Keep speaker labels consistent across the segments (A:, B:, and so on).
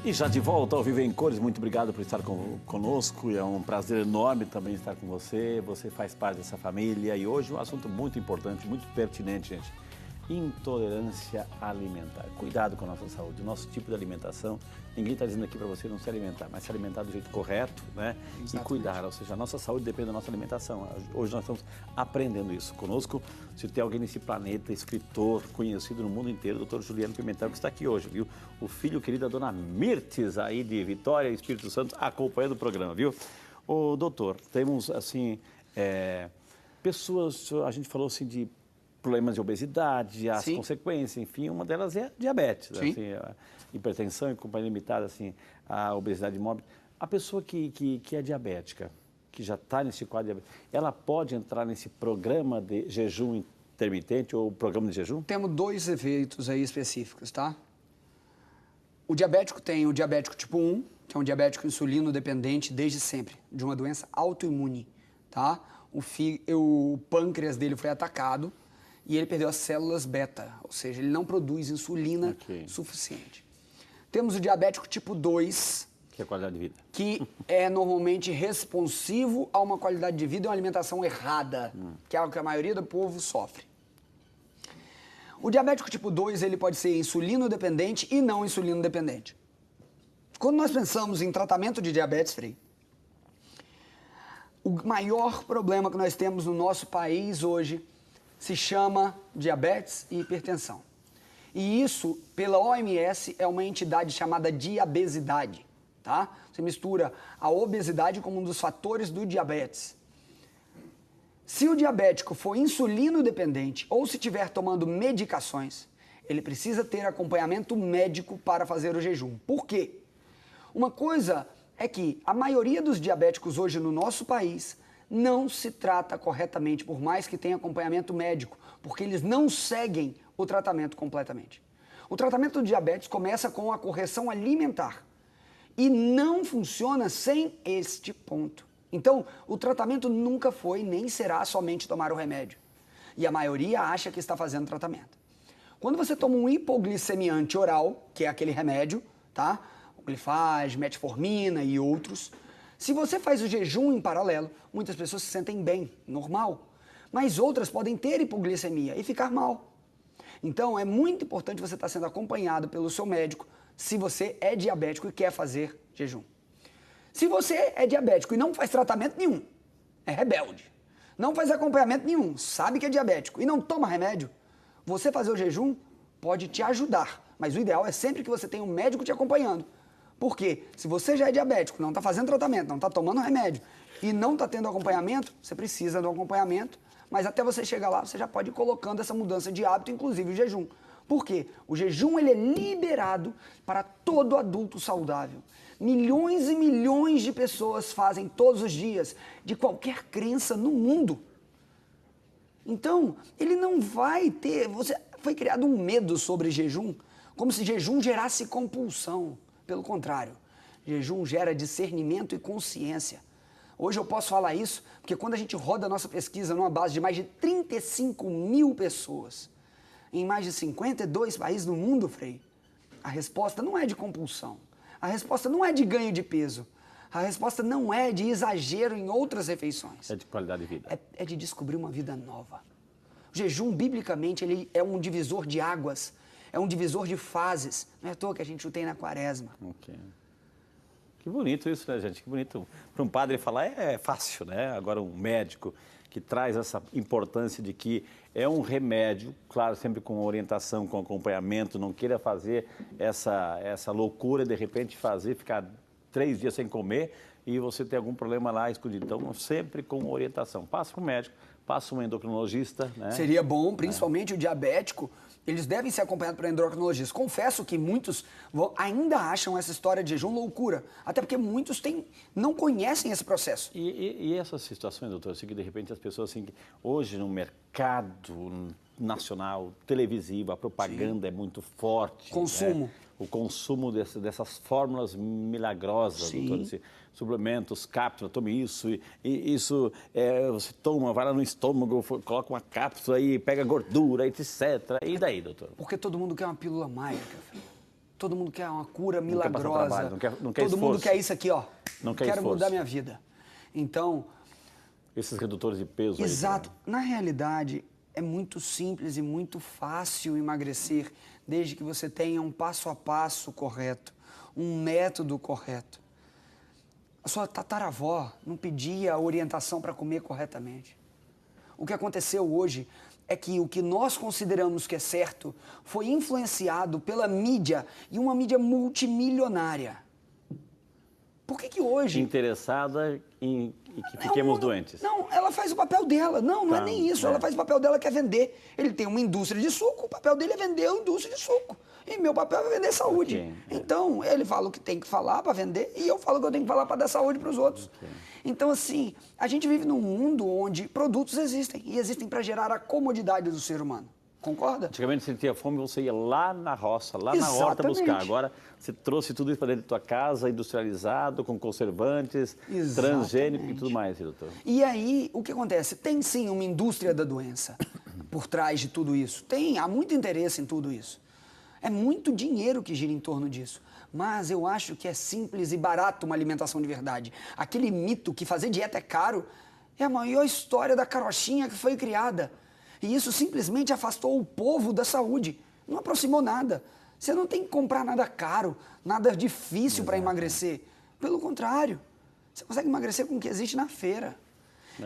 A: E já de volta ao Viver em Cores, muito obrigado por estar conosco, é um prazer enorme também estar com você, você faz parte dessa família e hoje um assunto muito importante, muito pertinente, gente, intolerância alimentar. Cuidado com a nossa saúde, o nosso tipo de alimentação, ninguém está dizendo aqui para você não se alimentar, mas se alimentar do jeito correto, né? Exatamente. E cuidar, ou seja, a nossa saúde depende da nossa alimentação. Hoje nós estamos aprendendo isso. Conosco, se tem alguém nesse planeta, escritor conhecido no mundo inteiro, o Dr. Juliano Pimentel, que está aqui hoje, viu? O filho querido da dona Mirtes, aí de Vitória, Espírito Santo, acompanhando o programa, viu? Ô, doutor, temos, assim, pessoas, a gente falou assim de problemas de obesidade, as Sim. consequências, enfim, uma delas é a diabetes, assim, a hipertensão e companhia limitada, assim, a obesidade mórbida. A pessoa que é diabética, que já está nesse quadro de diabetes, ela pode entrar nesse programa de jejum intermitente ou programa de jejum?
B: Temos dois efeitos aí específicos, tá? O diabético tem o diabético tipo 1, que é um diabético insulino dependente desde sempre, de uma doença autoimune, tá? O pâncreas dele foi atacado, e ele perdeu as células beta, ou seja, ele não produz insulina suficiente. Temos o diabético tipo 2,
A: que é a qualidade de vida,
B: que é normalmente responsivo a uma qualidade de vida e uma alimentação errada, que é algo que a maioria do povo sofre. O diabético tipo 2, ele pode ser insulino dependente e não insulino dependente. Quando nós pensamos em tratamento de diabetes, Frei, o maior problema que nós temos no nosso país hoje se chama diabetes e hipertensão. E isso, pela OMS, é uma entidade chamada diabesidade, tá? Você mistura a obesidade como um dos fatores do diabetes. Se o diabético for insulino dependente ou se estiver tomando medicações, ele precisa ter acompanhamento médico para fazer o jejum. Por quê? Uma coisa é que a maioria dos diabéticos hoje no nosso país não se trata corretamente, por mais que tenha acompanhamento médico, porque eles não seguem o tratamento completamente. O tratamento do diabetes começa com a correção alimentar e não funciona sem este ponto. Então, o tratamento nunca foi nem será somente tomar o remédio. E a maioria acha que está fazendo tratamento. Quando você toma um hipoglicemiante oral, que é aquele remédio, tá? O Glifage, metformina e outros, se você faz o jejum em paralelo, muitas pessoas se sentem bem, normal. Mas outras podem ter hipoglicemia e ficar mal. Então, é muito importante você estar sendo acompanhado pelo seu médico se você é diabético e quer fazer jejum. Se você é diabético e não faz tratamento nenhum, é rebelde, não faz acompanhamento nenhum, sabe que é diabético e não toma remédio, você fazer o jejum pode te ajudar. Mas o ideal é sempre que você tenha um médico te acompanhando. Porque se você já é diabético, não está fazendo tratamento, não está tomando remédio e não está tendo acompanhamento, você precisa de um acompanhamento, mas até você chegar lá, você já pode ir colocando essa mudança de hábito, inclusive o jejum. Por quê? O jejum ele é liberado para todo adulto saudável. Milhões e milhões de pessoas fazem todos os dias, de qualquer crença no mundo. Então, ele não vai ter... Foi criado um medo sobre jejum, como se jejum gerasse compulsão. Pelo contrário, jejum gera discernimento e consciência. Hoje eu posso falar isso porque quando a gente roda a nossa pesquisa numa base de mais de 35 mil pessoas, em mais de 52 países do mundo, Frei, a resposta não é de compulsão, a resposta não é de ganho de peso, a resposta não é de exagero em outras refeições.
A: É de qualidade de vida.
B: É de descobrir uma vida nova. O jejum, biblicamente, ele é um divisor de águas, é um divisor de fases. Não é à toa que a gente o tem na quaresma.
A: Ok. Que bonito isso, né, gente? Que bonito. Para um padre falar é fácil, né? Agora um médico que traz essa importância de que é um remédio, claro, sempre com orientação, com acompanhamento, não queira fazer essa loucura, de repente ficar 3 dias sem comer e você ter algum problema lá escondido. Então, sempre com orientação. Passa para o médico, passa um endocrinologista, né?
B: Seria bom, principalmente o diabético, eles devem ser acompanhados por endocrinologista. Confesso que muitos ainda acham essa história de jejum loucura, até porque muitos não conhecem esse processo.
A: E essas situações, doutor, assim, que de repente as pessoas, assim, hoje no mercado nacional, televisivo, a propaganda é muito forte.
B: Consumo.
A: Né? O consumo dessas fórmulas milagrosas, doutor, assim, suplementos, cápsula, tome isso, e isso você toma, vai lá no estômago, coloca uma cápsula e pega gordura, etc. E daí, doutor?
B: Porque todo mundo quer uma pílula mágica, filho. todo mundo quer uma cura
A: Não quer passar
B: milagrosa.
A: trabalho, não quer
B: todo mundo
A: esforço.
B: quer isso aqui, ó.
A: Não quer
B: Quero
A: esforço.
B: mudar minha vida. Então,
A: Esses redutores de peso aí,
B: exato.
A: né?
B: Na realidade, é muito simples e muito fácil emagrecer, desde que você tenha um passo a passo correto, um método correto. A sua tataravó não pedia orientação para comer corretamente. O que aconteceu hoje é que o que nós consideramos que é certo foi influenciado pela mídia, e uma mídia multimilionária. Por que hoje...
A: Interessada em que fiquemos doentes.
B: Não, ela faz o papel dela. Não é nem isso. Ela faz o papel dela, que é vender. Ele tem uma indústria de suco, o papel dele é vender a indústria de suco. E meu papel é vender saúde.
A: Okay.
B: Então, ele fala o que tem que falar para vender e eu falo o que eu tenho que falar para dar saúde para os outros.
A: Okay.
B: Então, assim, a gente vive num mundo onde produtos existem e existem para gerar a comodidade do ser humano. Concorda?
A: Antigamente você tinha fome, você ia lá na roça, lá na horta buscar. Agora você trouxe tudo isso para dentro da tua casa, industrializado, com conservantes, transgênicos e tudo mais, doutor.
B: E aí, o que acontece? Tem sim uma indústria da doença por trás de tudo isso. Há muito interesse em tudo isso. É muito dinheiro que gira em torno disso. Mas eu acho que é simples e barato uma alimentação de verdade. Aquele mito que fazer dieta é caro é a maior história da carochinha que foi criada. E isso simplesmente afastou o povo da saúde. Não aproximou nada. Você não tem que comprar nada caro, nada difícil para emagrecer. Pelo contrário, você consegue emagrecer com o que existe na feira.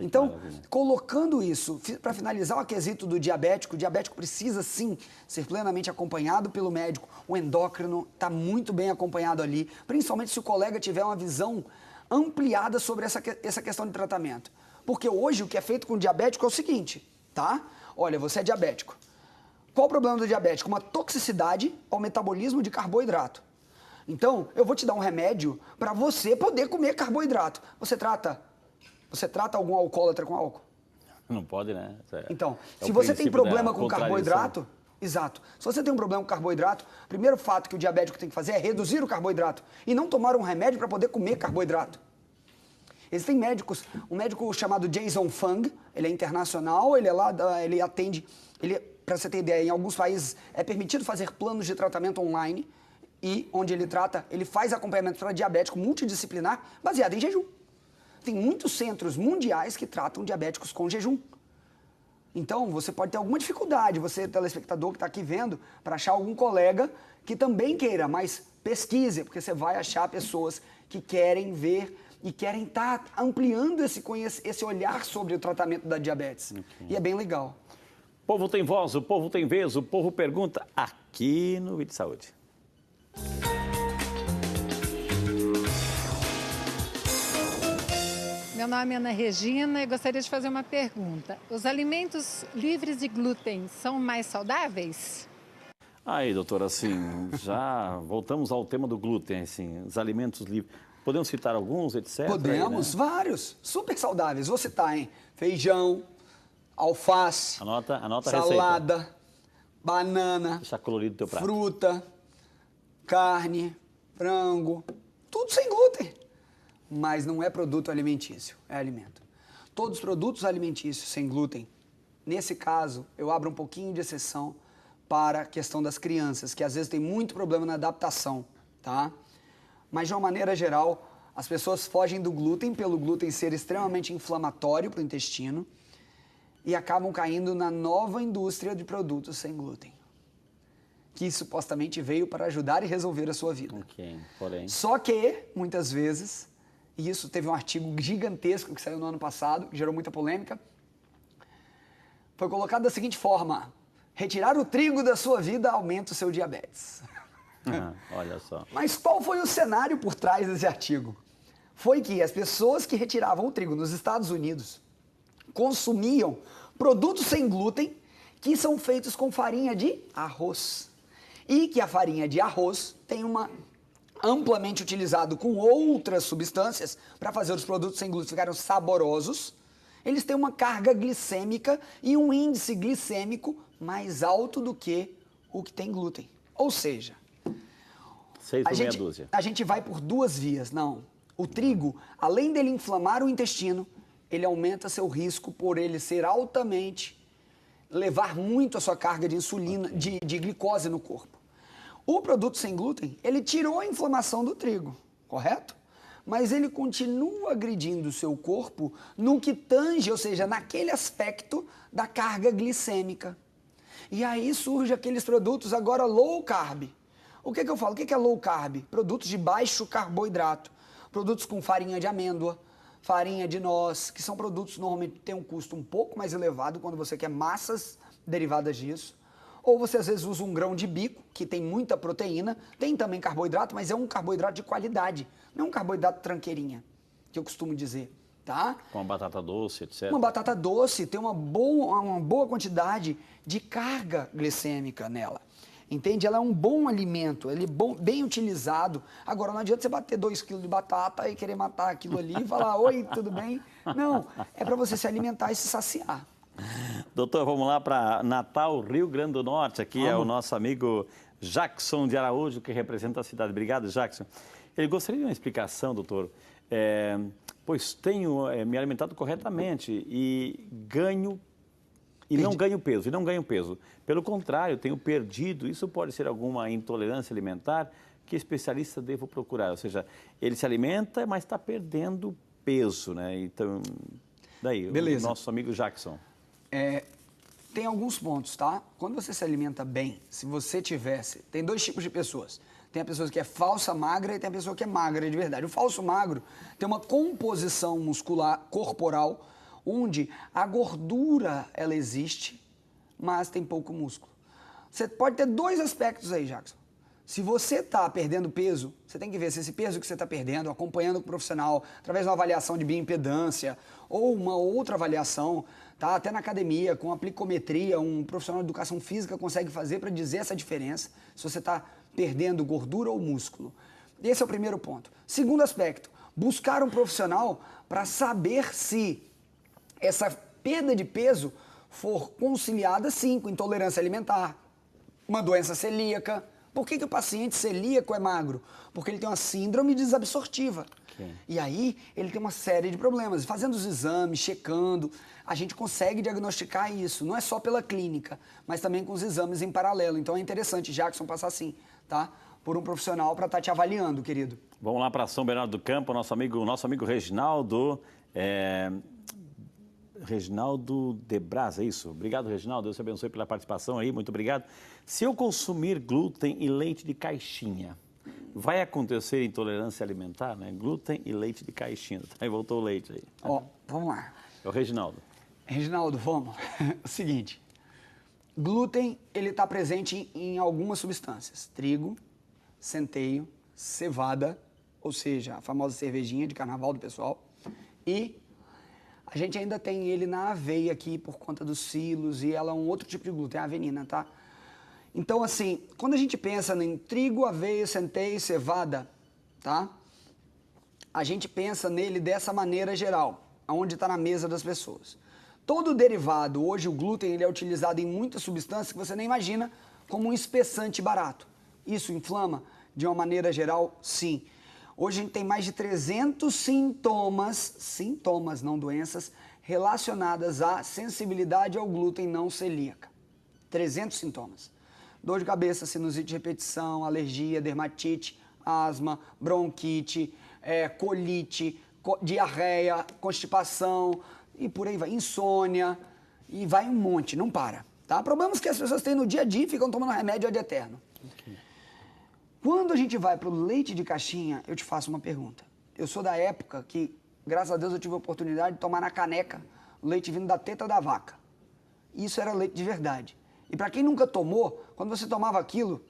B: Então, colocando isso, para finalizar o quesito do diabético, o diabético precisa sim ser plenamente acompanhado pelo médico. O endócrino está muito bem acompanhado ali, principalmente se o colega tiver uma visão ampliada sobre essa questão de tratamento. Porque hoje o que é feito com o diabético é o seguinte, tá? Olha, você é diabético. Qual o problema do diabético? Uma toxicidade ao metabolismo de carboidrato. Então, eu vou te dar um remédio para você poder comer carboidrato. Você trata algum alcoólatra com álcool?
A: Não pode, né?
B: Então, se você tem problema com carboidrato, exato. Se você tem um problema com carboidrato, o primeiro fato que o diabético tem que fazer é reduzir o carboidrato e não tomar um remédio para poder comer carboidrato. Existem médicos, um médico chamado Jason Fung, ele é internacional, ele atende, para você ter ideia, em alguns países é permitido fazer planos de tratamento online e onde ele faz acompanhamento para diabético multidisciplinar baseado em jejum. Tem muitos centros mundiais que tratam diabéticos com jejum. Então, você pode ter alguma dificuldade, você, telespectador que está aqui vendo, para achar algum colega que também queira, mas pesquise, porque você vai achar pessoas que querem ver e querem estar ampliando esse olhar sobre o tratamento da diabetes. Okay. E é bem legal.
A: O povo tem voz, o povo tem vez, o povo pergunta aqui no Vídeo de Saúde.
C: Meu nome é Ana Regina e gostaria de fazer uma pergunta. Os alimentos livres de glúten são mais saudáveis?
A: Aí, doutora, assim, já voltamos ao tema do glúten, assim, os alimentos livres. Podemos citar alguns, etc?
B: Podemos, aí, né? Vários, super saudáveis. Vou citar, hein? Feijão, alface,
A: anota
B: salada,
A: a receita.
B: Banana,
A: deixa colorido teu prato.
B: Fruta, carne, frango, tudo sem glúten. Mas não é produto alimentício, é alimento. Todos os produtos alimentícios sem glúten, nesse caso, eu abro um pouquinho de exceção para a questão das crianças, que às vezes tem muito problema na adaptação, tá? Mas, de uma maneira geral, as pessoas fogem do glúten pelo glúten ser extremamente inflamatório para o intestino e acabam caindo na nova indústria de produtos sem glúten, que supostamente veio para ajudar e resolver a sua vida.
A: Ok, porém...
B: Só que, muitas vezes, e isso teve um artigo gigantesco que saiu no ano passado, que gerou muita polêmica, foi colocado da seguinte forma: retirar o trigo da sua vida aumenta o seu diabetes.
A: Olha só.
B: Mas qual foi o cenário por trás desse artigo? Foi que as pessoas que retiravam o trigo nos Estados Unidos consumiam produtos sem glúten que são feitos com farinha de arroz. E que a farinha de arroz tem amplamente utilizado com outras substâncias para fazer os produtos sem glúten ficarem saborosos. Eles têm uma carga glicêmica e um índice glicêmico mais alto do que o que tem glúten. Ou seja,
A: 6 por meia dúzia.
B: A gente vai por duas vias. Não. O trigo, além dele inflamar o intestino, ele aumenta seu risco por ele ser altamente, levar muito a sua carga de insulina, de glicose no corpo. O produto sem glúten, ele tirou a inflamação do trigo, correto? Mas ele continua agredindo o seu corpo no que tange, ou seja, naquele aspecto da carga glicêmica. E aí surge aqueles produtos agora low carb. O que eu falo? O que é low carb? Produtos de baixo carboidrato. Produtos com farinha de amêndoa, farinha de noz, que são produtos normalmente que têm um custo um pouco mais elevado quando você quer massas derivadas disso. Ou você às vezes usa um grão de bico, que tem muita proteína, tem também carboidrato, mas é um carboidrato de qualidade, não é um carboidrato tranqueirinha, que eu costumo dizer, tá?
A: Com a batata doce, etc.
B: Uma batata doce tem uma boa quantidade de carga glicêmica nela. Entende? Ela é um bom alimento, ele é bem utilizado. Agora, não adianta você bater 2 quilos de batata e querer matar aquilo ali e falar, oi, tudo bem? Não, é para você se alimentar e se saciar.
A: Doutor, vamos lá para Natal, Rio Grande do Norte. Aqui é o nosso amigo Jackson de Araújo, que representa a cidade. Obrigado, Jackson. Ele gostaria de uma explicação, doutor, pois tenho me alimentado corretamente e ganho e não ganho peso. Pelo contrário, tenho perdido. Isso pode ser alguma intolerância alimentar? Que especialista devo procurar? Ou seja, ele se alimenta, mas está perdendo peso, né? Então, daí,
B: beleza.
A: O nosso amigo Jackson.
B: Tem alguns pontos, tá? Quando você se alimenta bem, se você tivesse... Tem 2 tipos de pessoas. Tem a pessoa que é falsa magra e tem a pessoa que é magra de verdade. O falso magro tem uma composição muscular corporal onde a gordura, ela existe, mas tem pouco músculo. Você pode ter 2 aspectos aí, Jackson. Se você está perdendo peso, você tem que ver se esse peso que você está perdendo, acompanhando o profissional, através de uma avaliação de bioimpedância ou uma outra avaliação, tá? Até na academia, com aplicometria, um profissional de educação física consegue fazer para dizer essa diferença, se você está perdendo gordura ou músculo. Esse é o primeiro ponto. Segundo aspecto, buscar um profissional para saber se essa perda de peso for conciliada, sim, com intolerância alimentar, uma doença celíaca. Por que o paciente celíaco é magro? Porque ele tem uma síndrome desabsortiva. Okay. E aí, ele tem uma série de problemas. Fazendo os exames, checando, a gente consegue diagnosticar isso. Não é só pela clínica, mas também com os exames em paralelo. Então, é interessante, Jackson, passar assim, tá? Por um profissional para estar te avaliando, querido.
A: Vamos lá para São Bernardo do Campo, nosso amigo Reginaldo. Reginaldo de Braz, é isso? Obrigado, Reginaldo. Deus te abençoe pela participação aí, muito obrigado. Se eu consumir glúten e leite de caixinha, vai acontecer intolerância alimentar, né? Glúten e leite de caixinha. Aí voltou o leite aí.
B: Vamos lá.
A: É o Reginaldo.
B: Reginaldo, vamos. O seguinte, glúten, ele está presente em algumas substâncias. Trigo, centeio, cevada, ou seja, a famosa cervejinha de carnaval do pessoal, e a gente ainda tem ele na aveia aqui por conta dos silos e ela é um outro tipo de glúten, é a avenina, tá? Então, assim, quando a gente pensa em trigo, aveia, centeio, cevada, tá? A gente pensa nele dessa maneira geral, onde está na mesa das pessoas. Todo derivado, hoje o glúten ele é utilizado em muitas substâncias que você nem imagina como um espessante barato. Isso inflama? De uma maneira geral, sim. Hoje a gente tem mais de 300 sintomas, não doenças, relacionadas à sensibilidade ao glúten não celíaca. 300 sintomas. Dor de cabeça, sinusite de repetição, alergia, dermatite, asma, bronquite, colite, diarreia, constipação e por aí vai, insônia e vai um monte, não para. Tá? Problemas que as pessoas têm no dia a dia e ficam tomando remédio ad eterno. Okay. Quando a gente vai para o leite de caixinha, eu te faço uma pergunta. Eu sou da época que, graças a Deus, eu tive a oportunidade de tomar na caneca o leite vindo da teta da vaca. Isso era leite de verdade. E para quem nunca tomou, quando você tomava aquilo,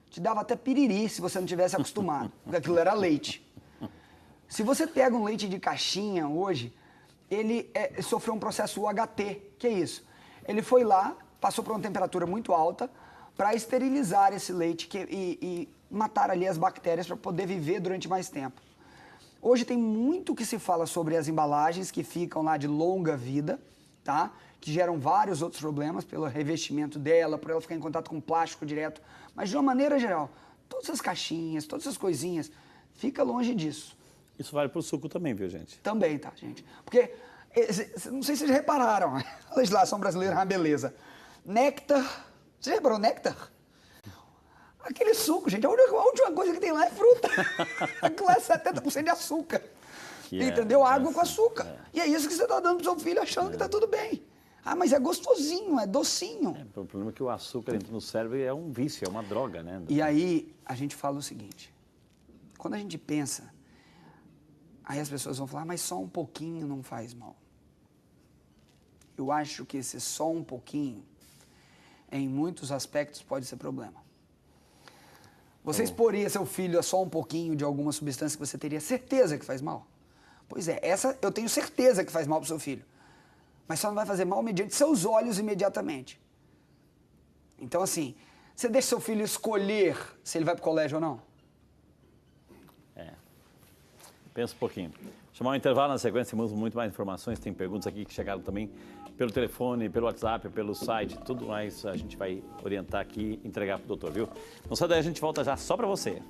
B: te dava até piriri se você não tivesse acostumado, porque aquilo era leite. Se você pega um leite de caixinha hoje, ele sofreu um processo UHT. Que é isso? Ele foi lá, passou por uma temperatura muito alta para esterilizar esse leite e matar ali as bactérias para poder viver durante mais tempo. Hoje tem muito que se fala sobre as embalagens que ficam lá de longa vida, tá? Que geram vários outros problemas pelo revestimento dela, por ela ficar em contato com plástico direto. Mas de uma maneira geral, todas as caixinhas, todas as coisinhas, fica longe disso.
A: Isso vale para o suco também, viu, gente?
B: Também, tá, gente? Porque, não sei se vocês repararam, a legislação brasileira é uma beleza. Néctar, você já reparou néctar? Aquele suco, gente, a última coisa que tem lá é fruta. Aquilo é 70% de açúcar. Entendeu? Água com açúcar. E é isso que você está dando pro seu filho achando que está tudo bem. Ah, mas é gostosinho, é docinho.
A: O problema é que o açúcar entra no cérebro é um vício, é uma droga, né?
B: E aí a gente fala o seguinte, quando a gente pensa, aí as pessoas vão falar, mas só um pouquinho não faz mal. Eu acho que esse só um pouquinho, em muitos aspectos, pode ser problema. Você exporia seu filho a só um pouquinho de alguma substância que você teria certeza que faz mal? Pois é, essa eu tenho certeza que faz mal para o seu filho. Mas só não vai fazer mal mediante seus olhos imediatamente. Então, assim, você deixa seu filho escolher se ele vai para o colégio ou não?
A: Pensa um pouquinho. Chamar um intervalo na sequência, temos muito mais informações, tem perguntas aqui que chegaram também pelo telefone, pelo WhatsApp, pelo site, tudo mais a gente vai orientar aqui e entregar para o doutor, viu? Não sai daí, a gente volta já só para você.